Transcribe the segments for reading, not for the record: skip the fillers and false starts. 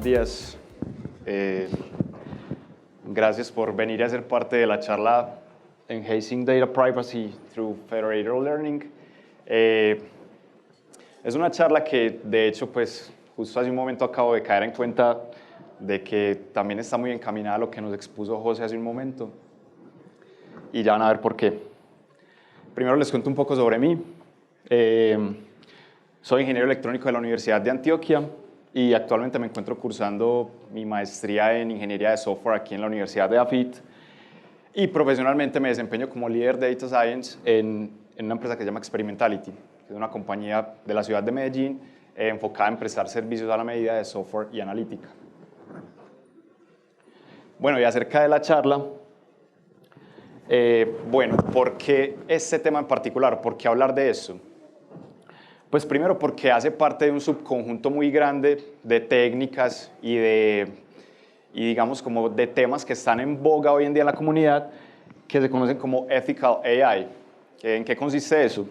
Buenos días. Gracias por venir a ser parte de la charla Enhancing Data Privacy through Federated Learning. Es una charla que, de hecho, pues, justo hace un momento acabo de caer en cuenta de que también está muy encaminada a lo que nos expuso José hace un momento. Y ya van a ver por qué. Primero les cuento un poco sobre mí. Soy ingeniero electrónico de la Universidad de Antioquia y actualmente me encuentro cursando mi maestría en ingeniería de software aquí en la Universidad de AFIT. Y profesionalmente me desempeño como líder de Data Science en una empresa que se llama Experimentality, que es una compañía de la ciudad de Medellín enfocada en prestar servicios a la medida de software y analítica. Bueno, y acerca de la charla, bueno, ¿por qué este tema en particular? ¿Por qué hablar de eso? Pues primero porque hace parte de un subconjunto muy grande de técnicas y digamos como de temas que están en boga hoy en día en la comunidad que se conocen como Ethical AI. ¿En qué consiste eso?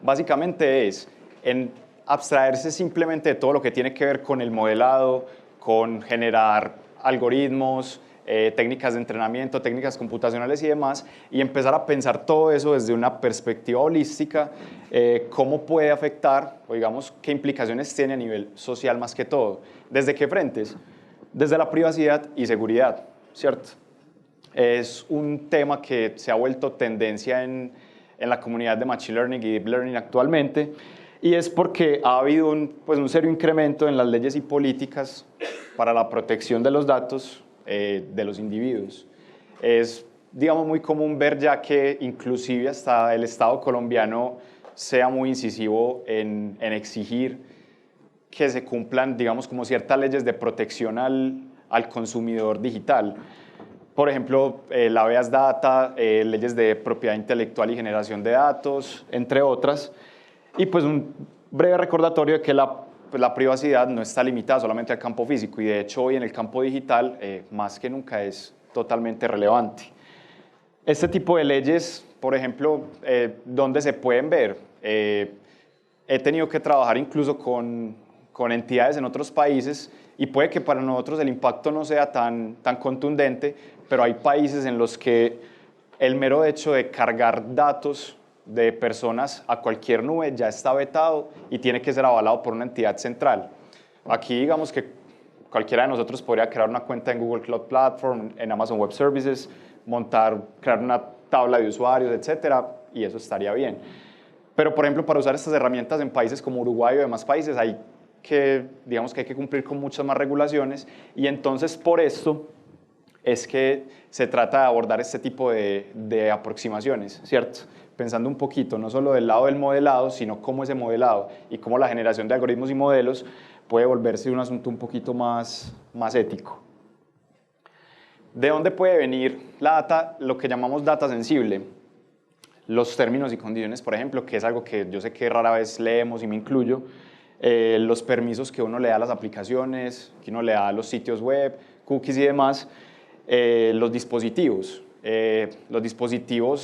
Básicamente es en abstraerse simplemente de todo lo que tiene que ver con el modelado, con generar algoritmos, técnicas de entrenamiento, técnicas computacionales y demás, y empezar a pensar todo eso desde una perspectiva holística, cómo puede afectar, o digamos, qué implicaciones tiene a nivel social más que todo. ¿Desde qué frentes? Desde la privacidad y seguridad, ¿cierto? Es un tema que se ha vuelto tendencia en la comunidad de Machine Learning y Deep Learning actualmente, y es porque ha habido un serio incremento en las leyes y políticas para la protección de los datos de los individuos. Es, digamos, muy común ver ya que inclusive hasta el Estado colombiano sea muy incisivo en exigir que se cumplan, digamos, como ciertas leyes de protección al consumidor digital. Por ejemplo, la Habeas Data, leyes de propiedad intelectual y generación de datos, entre otras. Y pues un breve recordatorio de que la privacidad no está limitada solamente al campo físico y de hecho hoy en el campo digital más que nunca es totalmente relevante. Este tipo de leyes, por ejemplo, ¿dónde se pueden ver? He tenido que trabajar incluso con entidades en otros países y puede que para nosotros el impacto no sea tan contundente, pero hay países en los que el mero hecho de cargar datos de personas a cualquier nube ya está vetado y tiene que ser avalado por una entidad central. Aquí digamos que cualquiera de nosotros podría crear una cuenta en Google Cloud Platform, en Amazon Web Services, crear una tabla de usuarios, etcétera, y eso estaría bien. Pero, por ejemplo, para usar estas herramientas en países como Uruguay o demás países digamos que hay que cumplir con muchas más regulaciones y entonces por esto es que se trata de abordar este tipo de aproximaciones, ¿cierto? Pensando un poquito, no solo del lado del modelado, sino cómo ese modelado y cómo la generación de algoritmos y modelos puede volverse un asunto un poquito más ético. ¿De dónde puede venir la data, lo que llamamos data sensible? Los términos y condiciones, por ejemplo, que es algo que yo sé que rara vez leemos y me incluyo, los permisos que uno le da a las aplicaciones, que uno le da a los sitios web, cookies y demás, los dispositivos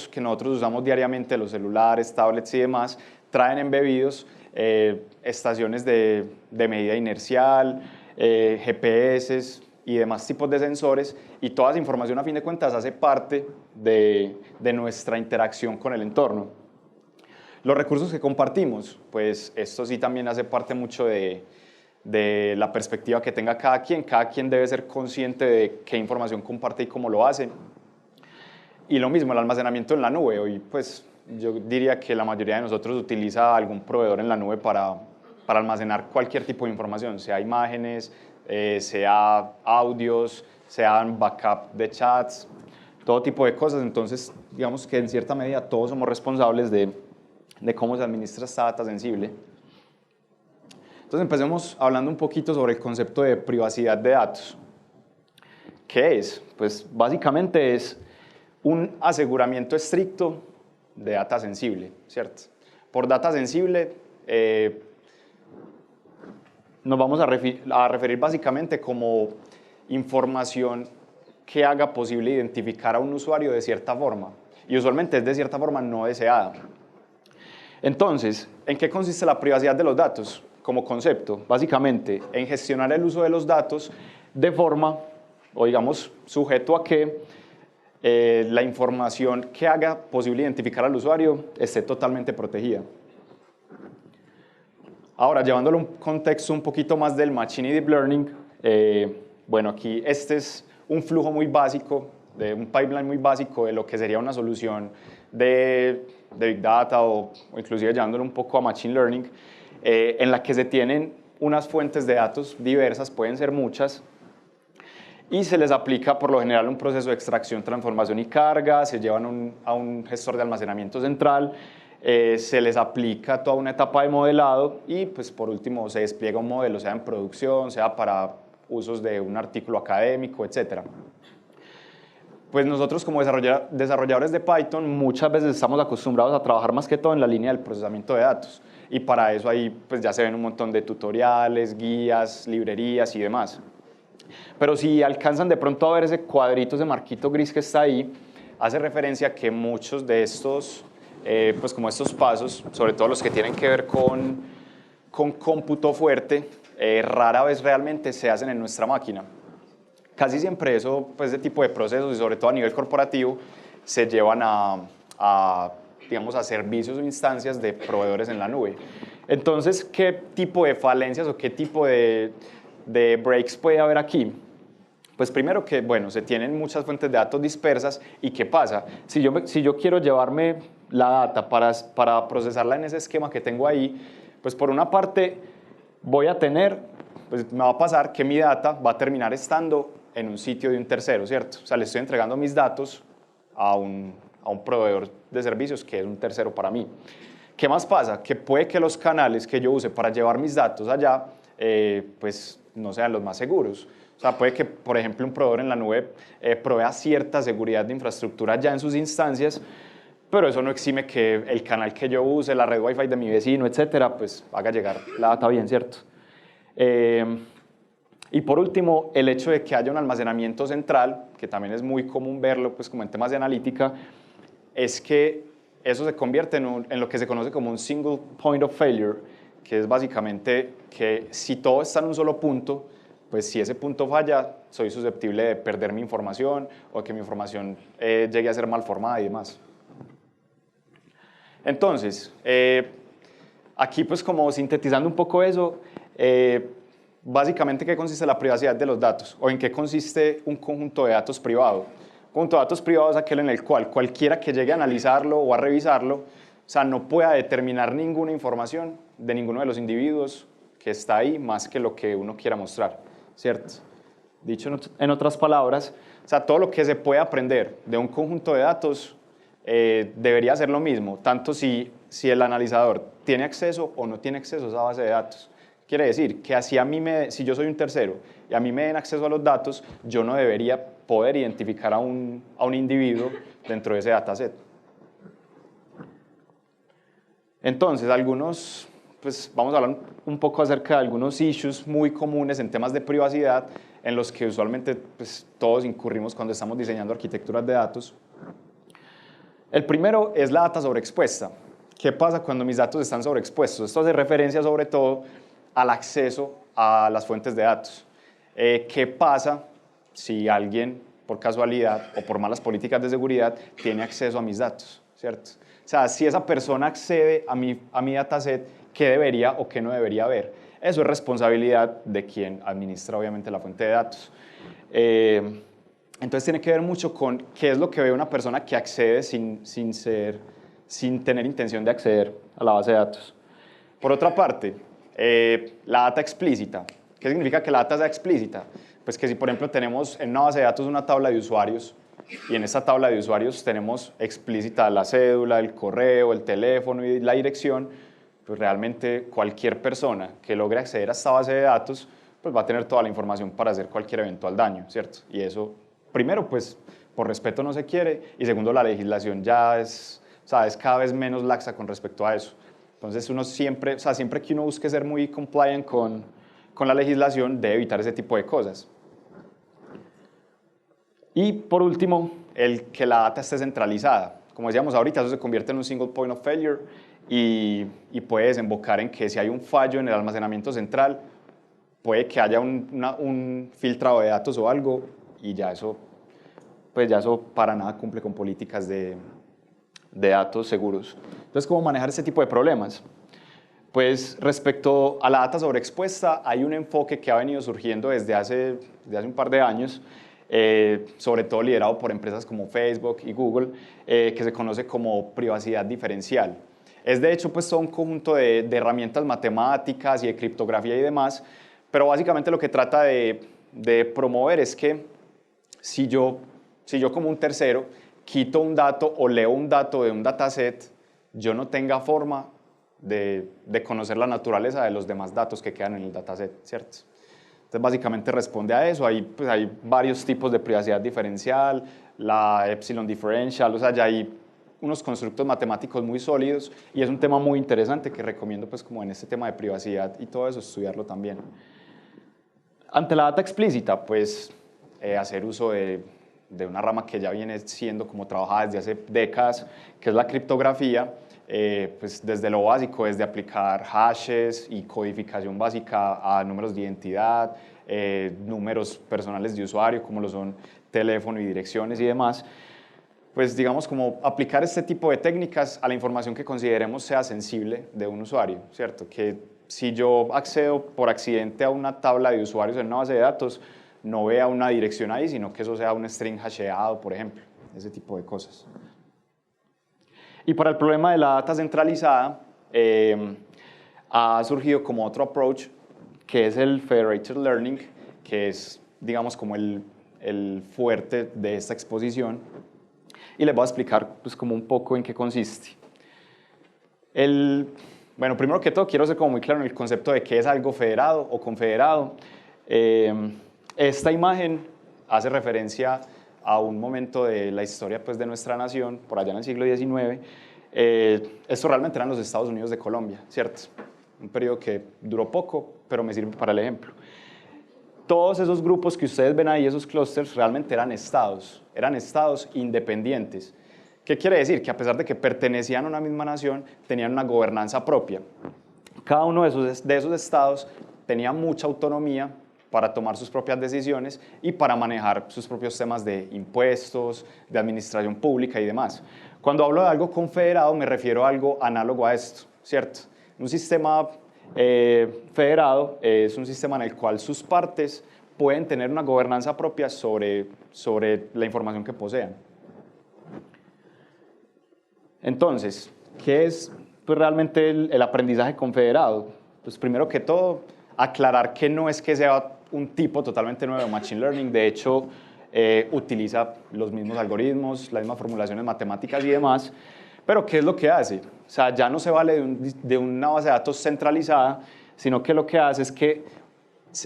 que nosotros usamos diariamente, los celulares, tablets y demás, traen embebidos estaciones de medida inercial, GPS y demás tipos de sensores, y toda esa información a fin de cuentas hace parte de nuestra interacción con el entorno. Los recursos que compartimos, pues esto sí también hace parte mucho de la perspectiva que tenga cada quien debe ser consciente de qué información comparte y cómo lo hace. Y lo mismo, el almacenamiento en la nube. Hoy, pues, yo diría que la mayoría de nosotros utiliza algún proveedor en la nube para almacenar cualquier tipo de información, sea imágenes, sea audios, sean backup de chats, todo tipo de cosas. Entonces, digamos que en cierta medida todos somos responsables de cómo se administra esta data sensible. Entonces empecemos hablando un poquito sobre el concepto de privacidad de datos. ¿Qué es? Pues básicamente es un aseguramiento estricto de data sensible, ¿cierto? Por data sensible nos vamos a referir básicamente como información que haga posible identificar a un usuario de cierta forma, y usualmente es de cierta forma no deseada. Entonces, ¿en qué consiste la privacidad de los datos? como concepto, básicamente, en gestionar el uso de los datos de forma, o digamos, sujeto a que la información que haga posible identificar al usuario esté totalmente protegida. Ahora, llevándolo a un contexto un poquito más del Machine y Deep Learning, bueno, aquí este es un flujo muy básico, de un pipeline muy básico de lo que sería una solución de Big Data o inclusive llevándolo un poco a Machine Learning, en la que se tienen unas fuentes de datos diversas, pueden ser muchas, y se les aplica por lo general un proceso de extracción, transformación y carga, se llevan a un gestor de almacenamiento central, se les aplica toda una etapa de modelado y pues por último se despliega un modelo, sea en producción, sea para usos de un artículo académico, etc. Pues nosotros como desarrolladores de Python muchas veces estamos acostumbrados a trabajar más que todo en la línea del procesamiento de datos y para eso ahí pues ya se ven un montón de tutoriales, guías, librerías y demás. Pero si alcanzan de pronto a ver ese cuadrito, ese marquito gris que está ahí, hace referencia a que muchos de estos, pues como estos pasos, sobre todo los que tienen que ver con cómputo fuerte, rara vez realmente se hacen en nuestra máquina. Casi siempre eso, pues ese tipo de procesos, y sobre todo a nivel corporativo, se llevan digamos, a servicios o instancias de proveedores en la nube. Entonces, ¿qué tipo de falencias o qué tipo de breaks puede haber aquí? Pues primero que, bueno, se tienen muchas fuentes de datos dispersas y ¿qué pasa? Si yo quiero llevarme la data para procesarla en ese esquema que tengo ahí, pues por una parte voy a tener, pues me va a pasar que mi data va a terminar estando en un sitio de un tercero, ¿cierto? O sea, le estoy entregando mis datos a un proveedor de servicios que es un tercero para mí. ¿Qué más pasa? Que puede que los canales que yo use para llevar mis datos allá, pues no sean los más seguros. O sea, puede que, por ejemplo, un proveedor en la nube provea cierta seguridad de infraestructura ya en sus instancias, pero eso no exime que el canal que yo use, la red Wi-Fi de mi vecino, etcétera, pues haga llegar la data bien, ¿cierto? Y por último, el hecho de que haya un almacenamiento central, que también es muy común verlo pues, como en temas de analítica, es que eso se convierte en lo que se conoce como un single point of failure, que es básicamente que si todo está en un solo punto, pues si ese punto falla, soy susceptible de perder mi información o que mi información llegue a ser mal formada y demás. Entonces, aquí pues como sintetizando un poco eso, básicamente, ¿qué consiste la privacidad de los datos? ¿O en qué consiste un conjunto de datos privado? Un conjunto de datos privado es aquel en el cual cualquiera que llegue a analizarlo o a revisarlo, o sea, no pueda determinar ninguna información de ninguno de los individuos que está ahí más que lo que uno quiera mostrar, ¿cierto? Dicho en otras palabras, o sea, todo lo que se puede aprender de un conjunto de datos debería ser lo mismo, tanto si el analizador tiene acceso o no tiene acceso a esa base de datos. Quiere decir que así si yo soy un tercero y a mí me den acceso a los datos, yo no debería poder identificar a un individuo dentro de ese dataset. Entonces, pues vamos a hablar un poco acerca de algunos issues muy comunes en temas de privacidad en los que usualmente pues, todos incurrimos cuando estamos diseñando arquitecturas de datos. El primero es la data sobreexpuesta. ¿Qué pasa cuando mis datos están sobreexpuestos? Esto hace referencia sobre todo al acceso a las fuentes de datos. ¿Qué pasa si alguien, por casualidad o por malas políticas de seguridad, tiene acceso a mis datos, ¿cierto? O sea, si esa persona accede a mi dataset, ¿qué debería o qué no debería ver? Eso es responsabilidad de quien administra, obviamente, la fuente de datos. Entonces tiene que ver mucho con qué es lo que ve una persona que accede sin tener intención de acceder a la base de datos. Por otra parte, la data explícita. ¿Qué significa que la data sea explícita? Pues que si, por ejemplo, tenemos en una base de datos una tabla de usuarios y en esa tabla de usuarios tenemos explícita la cédula, el correo, el teléfono y la dirección, pues realmente cualquier persona que logre acceder a esta base de datos pues va a tener toda la información para hacer cualquier eventual daño, ¿cierto? Y eso, primero, pues por respeto no se quiere y segundo, la legislación ya es cada vez menos laxa con respecto a eso. Entonces uno siempre que uno busque ser muy compliant con la legislación, debe evitar ese tipo de cosas. Y por último, el que la data esté centralizada. Como decíamos ahorita, eso se convierte en un single point of failure y puede desembocar en que si hay un fallo en el almacenamiento central, puede que haya un filtrado de datos o algo, y ya eso, pues ya eso para nada cumple con políticas de datos seguros. Entonces, ¿cómo manejar este tipo de problemas? Pues respecto a la data sobreexpuesta, hay un enfoque que ha venido surgiendo desde hace un par de años, sobre todo liderado por empresas como Facebook y Google, que se conoce como privacidad diferencial. Es de hecho pues todo un conjunto de herramientas matemáticas y de criptografía y demás, pero básicamente lo que trata de promover es que si yo como un tercero quito un dato o leo un dato de un dataset, yo no tenga forma de conocer la naturaleza de los demás datos que quedan en el dataset, ¿cierto? Entonces, básicamente responde a eso. Hay varios tipos de privacidad diferencial, la Epsilon Differential, o sea, ya hay unos constructos matemáticos muy sólidos y es un tema muy interesante que recomiendo, pues, como en este tema de privacidad y todo eso, estudiarlo también. Ante la data explícita, pues, hacer uso de una rama que ya viene siendo como trabajada desde hace décadas, que es la criptografía, pues desde lo básico, desde aplicar hashes y codificación básica a números de identidad, números personales de usuario, como lo son teléfono y direcciones y demás, pues digamos como aplicar este tipo de técnicas a la información que consideremos sea sensible de un usuario, ¿cierto? Que si yo accedo por accidente a una tabla de usuarios en una base de datos, no vea una dirección ahí, sino que eso sea un string hasheado, por ejemplo, ese tipo de cosas. Y para el problema de la data centralizada, ha surgido como otro approach, que es el Federated Learning, que es, digamos, como el fuerte de esta exposición. Y les voy a explicar pues, como un poco en qué consiste. Bueno, primero que todo, quiero ser como muy claro en el concepto de qué es algo federado o confederado. Esta imagen hace referencia a un momento de la historia pues, de nuestra nación, por allá en el siglo XIX. Esto realmente eran los Estados Unidos de Colombia, ¿cierto? Un periodo que duró poco, pero me sirve para el ejemplo. Todos esos grupos que ustedes ven ahí, esos clústeres, realmente eran estados independientes. ¿Qué quiere decir? Que a pesar de que pertenecían a una misma nación, tenían una gobernanza propia. Cada uno de esos estados tenía mucha autonomía para tomar sus propias decisiones y para manejar sus propios temas de impuestos, de administración pública y demás. Cuando hablo de algo confederado, me refiero a algo análogo a esto, ¿cierto? Un sistema federado es un sistema en el cual sus partes pueden tener una gobernanza propia sobre la información que posean. Entonces, ¿qué es pues, realmente el aprendizaje confederado? Pues primero que todo, aclarar que no es que sea un tipo totalmente nuevo de Machine Learning, de hecho, utiliza los mismos algoritmos, las mismas formulaciones matemáticas y demás, pero ¿qué es lo que hace? O sea, ya no se vale de una base de datos centralizada, sino que lo que hace es que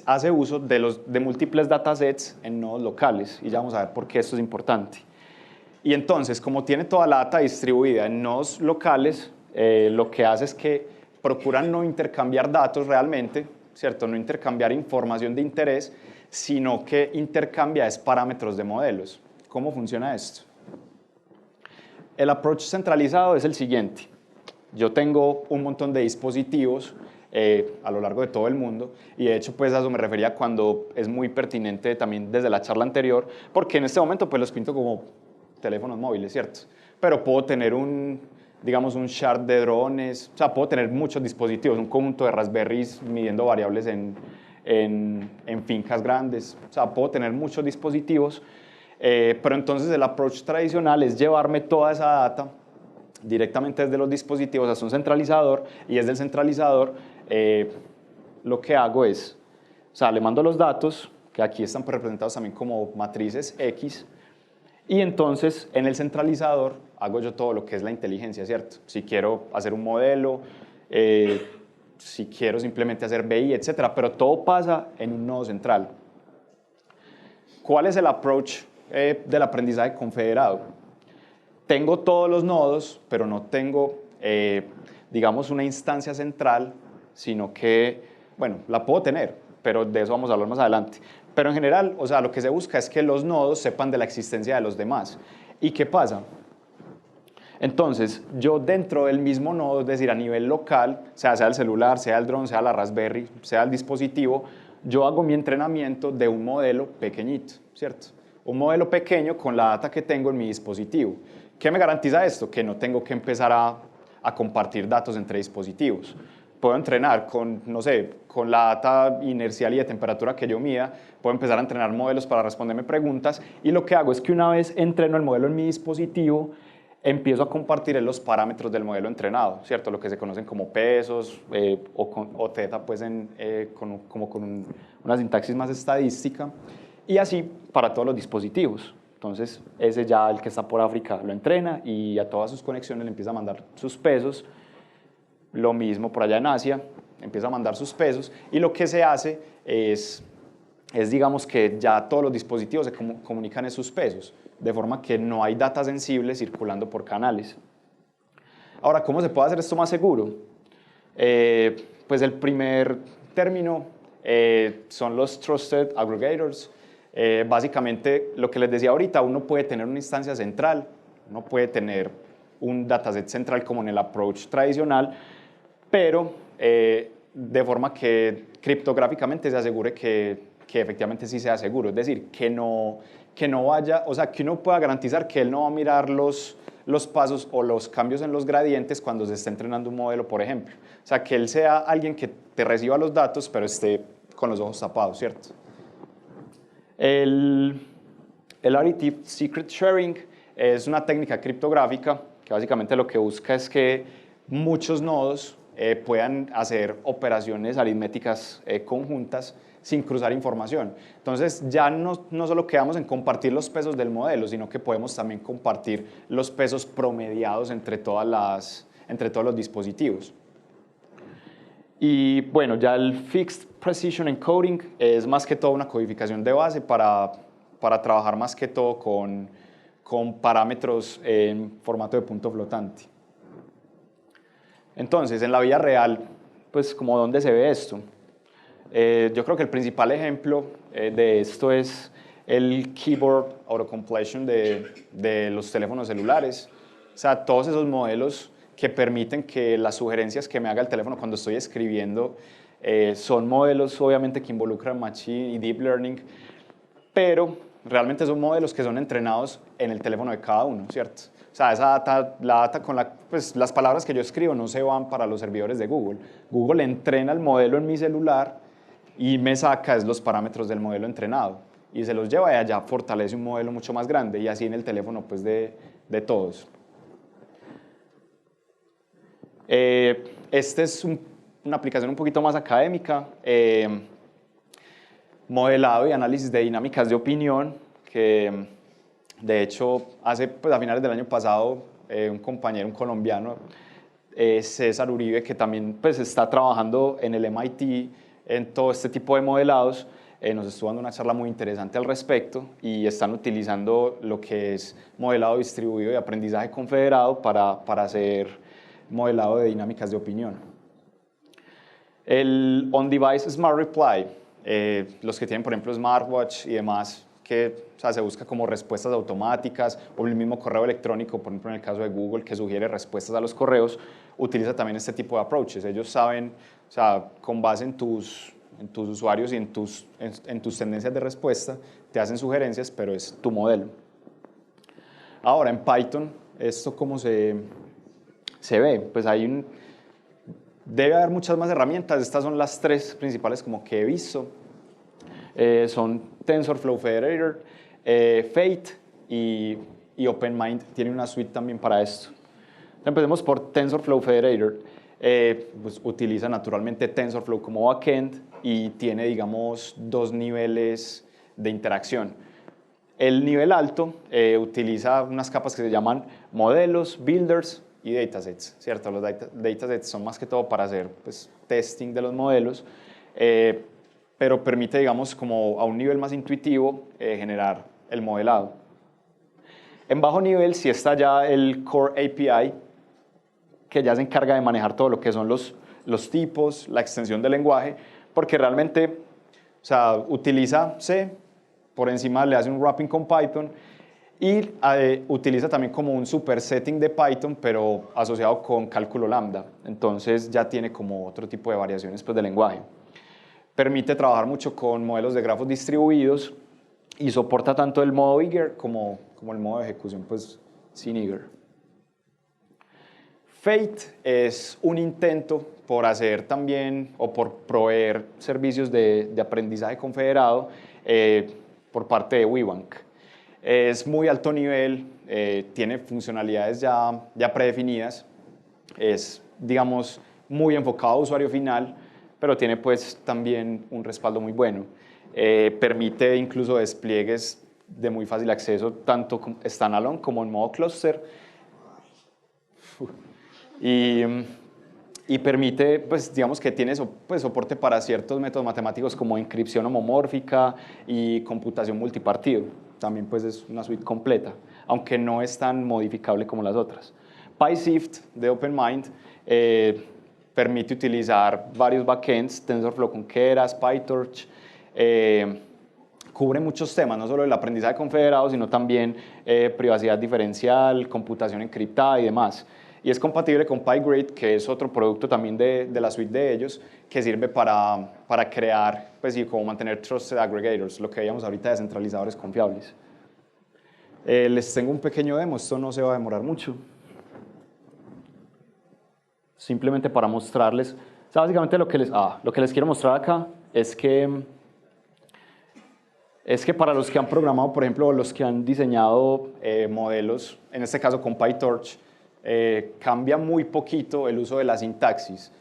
hace uso de múltiples datasets en nodos locales, y ya vamos a ver por qué esto es importante. Y entonces, como tiene toda la data distribuida en nodos locales, lo que hace es que procuran no intercambiar datos realmente, ¿cierto? No intercambiar información de interés, sino que intercambia parámetros de modelos. ¿Cómo funciona esto? El approach centralizado es el siguiente. Yo tengo un montón de dispositivos a lo largo de todo el mundo, y de hecho pues a eso me refería cuando es muy pertinente también desde la charla anterior, porque en este momento pues los pinto como teléfonos móviles, ¿cierto? Pero puedo tener digamos un shard de drones, o sea, puedo tener muchos dispositivos, un conjunto de Raspberries midiendo variables en fincas grandes, o sea, puedo tener muchos dispositivos, pero entonces el approach tradicional es llevarme toda esa data directamente desde los dispositivos hasta un centralizador, y desde el centralizador lo que hago es, o sea, le mando los datos, que aquí están representados también como matrices X, y entonces en el centralizador hago yo todo lo que es la inteligencia, ¿cierto? Si quiero hacer un modelo, si quiero simplemente hacer BI, etcétera, pero todo pasa en un nodo central. ¿Cuál es el approach del aprendizaje confederado? Tengo todos los nodos, pero no tengo, digamos, una instancia central, sino que, bueno, la puedo tener, pero de eso vamos a hablar más adelante. Pero en general, o sea, lo que se busca es que los nodos sepan de la existencia de los demás. ¿Y qué pasa? Entonces, yo dentro del mismo nodo, es decir, a nivel local, sea el celular, sea el drone, sea la Raspberry, sea el dispositivo, yo hago mi entrenamiento de un modelo pequeñito, ¿cierto? Un modelo pequeño con la data que tengo en mi dispositivo. ¿Qué me garantiza esto? Que no tengo que empezar a compartir datos entre dispositivos. Puedo entrenar con, no sé, con la data inercial y de temperatura que yo mida, puedo empezar a entrenar modelos para responderme preguntas, y lo que hago es que una vez entreno el modelo en mi dispositivo, empiezo a compartir los parámetros del modelo entrenado, ¿cierto? Lo que se conocen como pesos o teta, pues como con una sintaxis más estadística, y así para todos los dispositivos. Entonces, ese ya, el que está por África, lo entrena y a todas sus conexiones le empieza a mandar sus pesos. Lo mismo por allá en Asia, empieza a mandar sus pesos, y lo que se hace es digamos que ya todos los dispositivos se comunican esos pesos, de forma que no hay data sensible circulando por canales. Ahora, ¿cómo se puede hacer esto más seguro? Pues el primer término son los Trusted Aggregators. Básicamente, lo que les decía ahorita, uno puede tener una instancia central, uno puede tener un dataset central como en el approach tradicional, pero de forma que criptográficamente se asegure que efectivamente sí sea seguro, es decir, que no vaya, o sea, que uno pueda garantizar que él no va a mirar los pasos o los cambios en los gradientes cuando se está entrenando un modelo, por ejemplo. O sea, que él sea alguien que te reciba los datos, pero esté con los ojos tapados, ¿cierto? El Additive Secret Sharing es una técnica criptográfica que básicamente lo que busca es que muchos nodos puedan hacer operaciones aritméticas conjuntas sin cruzar información. Entonces ya no solo quedamos en compartir los pesos del modelo, sino que podemos también compartir los pesos promediados entre todos los dispositivos. Y bueno, ya el Fixed Precision Encoding es más que todo una codificación de base para trabajar más que todo con parámetros en formato de punto flotante. Entonces, en la vida real, pues, ¿cómo dónde se ve esto? Yo creo que el principal ejemplo de esto es el Keyboard Autocompletion de los teléfonos celulares. O sea, todos esos modelos que permiten que las sugerencias que me haga el teléfono cuando estoy escribiendo son modelos, obviamente, que involucran Machine y Deep Learning, pero realmente son modelos que son entrenados en el teléfono de cada uno, ¿cierto? O sea, esa data, la data con pues, las palabras que yo escribo no se van para los servidores de Google. Google entrena el modelo en mi celular y me saca los parámetros del modelo entrenado y se los lleva y allá fortalece un modelo mucho más grande, y así en el teléfono pues, de todos. Esta es una aplicación un poquito más académica, modelado y análisis de dinámicas de opinión, que de hecho pues, a finales del año pasado un compañero, un colombiano, César Uribe, que también pues, está trabajando en el MIT en todo este tipo de modelados, nos estuvo dando una charla muy interesante al respecto, y están utilizando lo que es modelado distribuido y aprendizaje confederado para hacer modelado de dinámicas de opinión. El On-Device Smart Reply, los que tienen por ejemplo smartwatch y demás, que o sea, se busca como respuestas automáticas, o el mismo correo electrónico, por ejemplo en el caso de Google, que sugiere respuestas a los correos, utiliza también este tipo de approaches. Ellos saben, o sea, con base en tus usuarios y en tus tendencias de respuesta, te hacen sugerencias, pero es tu modelo. Ahora, en Python, ¿esto cómo se ve? Pues debe haber muchas más herramientas. Estas son las tres principales como que he visto. Son TensorFlow Federator, Fate y OpenMind tiene una suite también para esto. Empecemos por TensorFlow Federator. Pues utiliza naturalmente TensorFlow como backend y tiene, digamos, dos niveles de interacción. El nivel alto utiliza unas capas que se llaman modelos, builders y datasets, ¿cierto? Los datasets son más que todo para hacer pues, testing de los modelos, pero permite, digamos, como a un nivel más intuitivo generar el modelado. En bajo nivel sí está ya el Core API, que ya se encarga de manejar todo lo que son los tipos, la extensión del lenguaje, porque realmente, o sea, utiliza C, por encima le hace un wrapping con Python, Y utiliza también como un supersetting de Python, pero asociado con cálculo lambda. Entonces ya tiene como otro tipo de variaciones pues, del lenguaje. Permite trabajar mucho con modelos de grafos distribuidos y soporta tanto el modo eager como el modo de ejecución pues, sin eager. Fate es un intento por hacer también o por proveer servicios de aprendizaje confederado por parte de WeBank. Es muy alto nivel, tiene funcionalidades ya predefinidas, es, digamos, muy enfocado a usuario final, pero tiene pues también un respaldo muy bueno. Permite incluso despliegues de muy fácil acceso, tanto standalone como en modo cluster. Y permite, pues, digamos que tiene pues, soporte para ciertos métodos matemáticos como encripción homomórfica y computación multipartido. También pues, es una suite completa, aunque no es tan modificable como las otras. PySift de OpenMind permite utilizar varios backends, TensorFlow con Keras, PyTorch, cubre muchos temas, no solo el aprendizaje confederado, sino también privacidad diferencial, computación encriptada y demás. Y es compatible con PyGrid, que es otro producto también de la suite de ellos, que sirve para crear, pues, y como mantener Trusted Aggregators, lo que veíamos ahorita de centralizadores confiables. Les tengo un pequeño demo, esto no se va a demorar mucho. Simplemente para mostrarles, o sea, básicamente lo que les quiero mostrar acá es que para los que han programado, por ejemplo, los que han diseñado modelos, en este caso con PyTorch, cambia muy poquito el uso de la sintaxis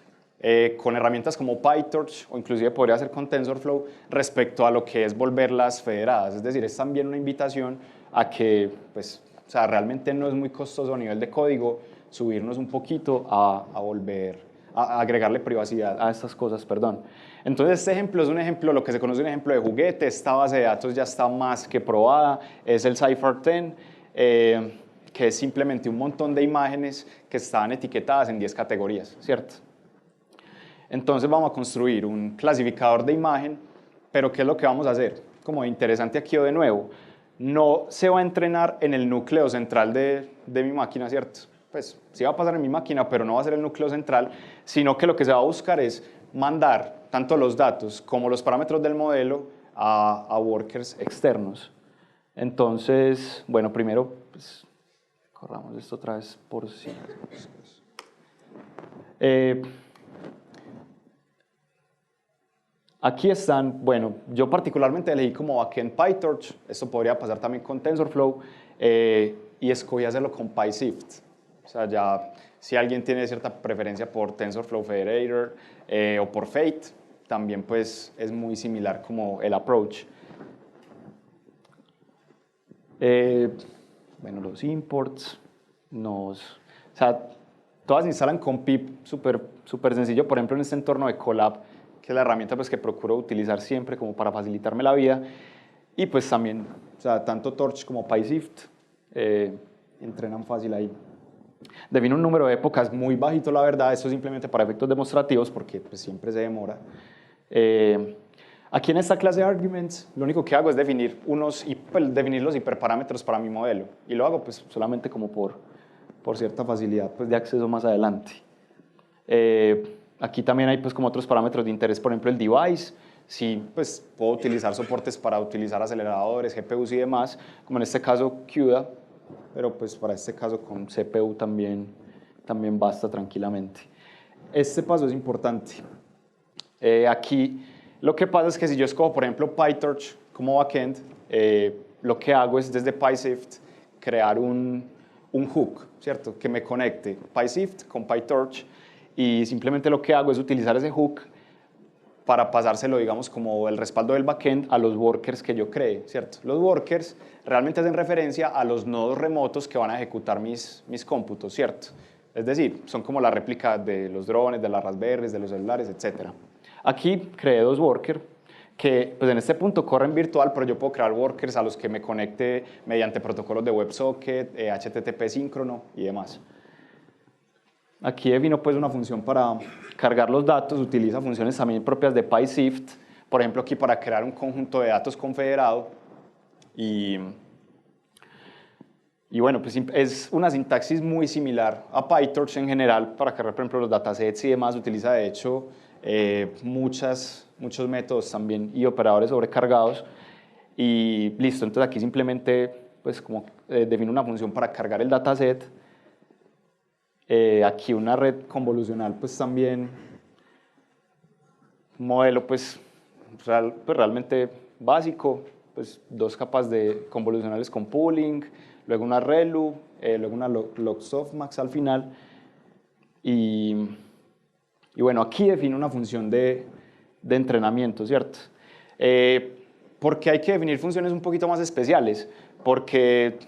con herramientas como PyTorch o inclusive podría ser con TensorFlow respecto a lo que es volverlas federadas. Es decir, es también una invitación a que pues, o sea, realmente no es muy costoso a nivel de código subirnos un poquito a agregarle privacidad a estas cosas, perdón. Entonces este ejemplo es un ejemplo, lo que se conoce un ejemplo de juguete, esta base de datos ya está más que probada, es el Cypher10, que es simplemente un montón de imágenes que están etiquetadas en 10 categorías, ¿cierto? Entonces vamos a construir un clasificador de imagen, pero ¿qué es lo que vamos a hacer? Como interesante aquí o de nuevo, no se va a entrenar en el núcleo central de mi máquina, ¿cierto? Pues sí va a pasar en mi máquina, pero no va a ser el núcleo central, sino que lo que se va a buscar es mandar tanto los datos como los parámetros del modelo a workers externos. Entonces, bueno, primero, pues, corramos esto otra vez por si. Aquí están, bueno, yo particularmente elegí como backend PyTorch, esto podría pasar también con TensorFlow, y escogí hacerlo con PySift. O sea, ya si alguien tiene cierta preferencia por TensorFlow Federator o por Fate, también pues es muy similar como el approach. Bueno, los imports, o sea, todas se instalan con pip, súper sencillo, por ejemplo en este entorno de Colab, que es la herramienta pues, que procuro utilizar siempre como para facilitarme la vida, y pues también, o sea, tanto Torch como PySift entrenan fácil ahí. Defino un número de épocas muy bajito, la verdad, eso simplemente para efectos demostrativos, porque pues, siempre se demora. Aquí en esta clase de arguments, lo único que hago es definir los hiperparámetros para mi modelo, y lo hago pues, solamente como por cierta facilidad pues, de acceso más adelante. Aquí también hay pues, como otros parámetros de interés, por ejemplo el device, sí, pues, puedo utilizar soportes para utilizar aceleradores, GPUs y demás, como en este caso CUDA, pero pues para este caso con CPU también basta tranquilamente. Este paso es importante. Aquí lo que pasa es que si yo escojo, por ejemplo, PyTorch como backend, lo que hago es desde PySift crear un hook, ¿cierto? Que me conecte PySift con PyTorch y simplemente lo que hago es utilizar ese hook para pasárselo, digamos, como el respaldo del backend a los workers que yo cree, ¿cierto? Los workers realmente hacen referencia a los nodos remotos que van a ejecutar mis cómputos, ¿cierto? Es decir, son como la réplica de los drones, de las Raspberries, de los celulares, etc. Aquí creé dos workers que pues en este punto corren virtual, pero yo puedo crear workers a los que me conecte mediante protocolos de WebSocket, HTTP síncrono y demás. Aquí defino pues una función para cargar los datos, utiliza funciones también propias de PySift, por ejemplo aquí para crear un conjunto de datos confederado y Y bueno, pues es una sintaxis muy similar a PyTorch en general para cargar, por ejemplo, los datasets y demás. Utiliza, de hecho, muchos métodos también y operadores sobrecargados. Y listo, entonces aquí simplemente pues como defino una función para cargar el dataset. Aquí una red convolucional pues también, un modelo pues realmente básico, pues dos capas de convolucionales con pooling, luego una ReLU, luego una log softmax al final. Y bueno, aquí defino una función de entrenamiento, ¿cierto? Porque hay que definir funciones un poquito más especiales, porque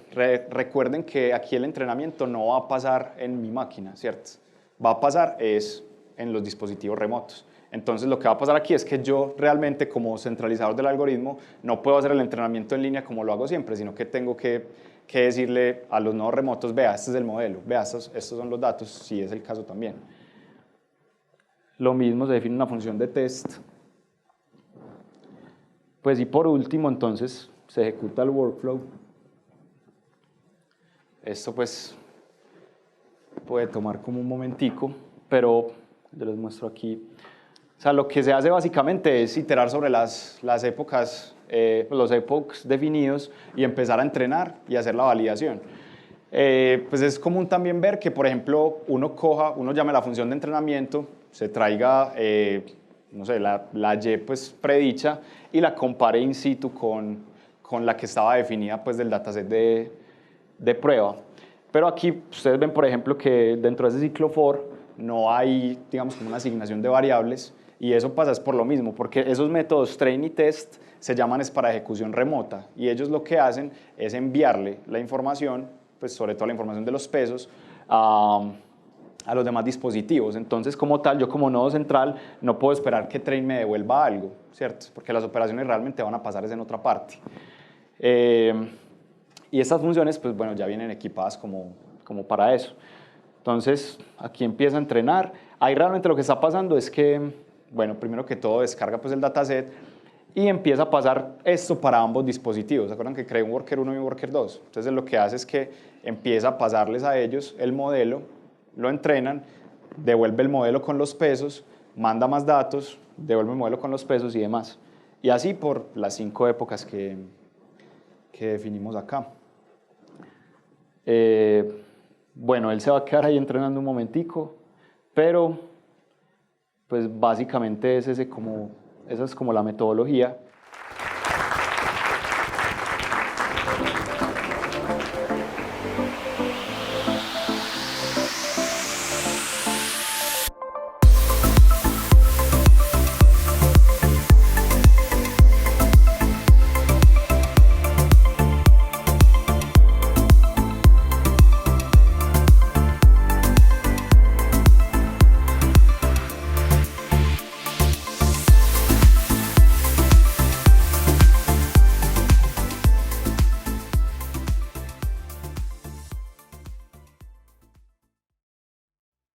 recuerden que aquí el entrenamiento no va a pasar en mi máquina, ¿cierto? Va a pasar es en los dispositivos remotos. Entonces lo que va a pasar aquí es que yo realmente como centralizador del algoritmo no puedo hacer el entrenamiento en línea como lo hago siempre, sino que tengo que decirle a los nodos remotos, vea, este es el modelo, vea, estos son los datos, si es el caso también. Lo mismo se define una función de test. Pues y por último, entonces, se ejecuta el workflow. Esto pues puede tomar como un momentico, pero yo les muestro aquí. O sea, lo que se hace básicamente es iterar sobre las épocas, los epochs definidos y empezar a entrenar y hacer la validación. Pues es común también ver que, por ejemplo, uno llame la función de entrenamiento, se traiga, no sé, la Y pues predicha y la compare in situ con la que estaba definida pues del dataset de prueba. Pero aquí ustedes ven, por ejemplo, que dentro de ese ciclo for no hay, digamos, como una asignación de variables, y eso pasa es por lo mismo, porque esos métodos train y test se llaman es para ejecución remota, y ellos lo que hacen es enviarle la información, pues sobre todo la información de los pesos, a los demás dispositivos. Entonces, como tal, yo como nodo central no puedo esperar que train me devuelva algo, ¿cierto? Porque las operaciones realmente van a pasar en otra parte. Y estas funciones, pues bueno, ya vienen equipadas como para eso. Entonces, aquí empieza a entrenar. Ahí realmente lo que está pasando es que, bueno, primero que todo descarga pues el dataset y empieza a pasar esto para ambos dispositivos. ¿Se acuerdan que creé un worker 1 y un worker 2? Entonces lo que hace es que empieza a pasarles a ellos el modelo, lo entrenan, devuelve el modelo con los pesos, manda más datos, devuelve el modelo con los pesos y demás. Y así por las 5 épocas que definimos acá. Bueno, él se va a quedar ahí entrenando un momentico, pero pues básicamente esa es como la metodología.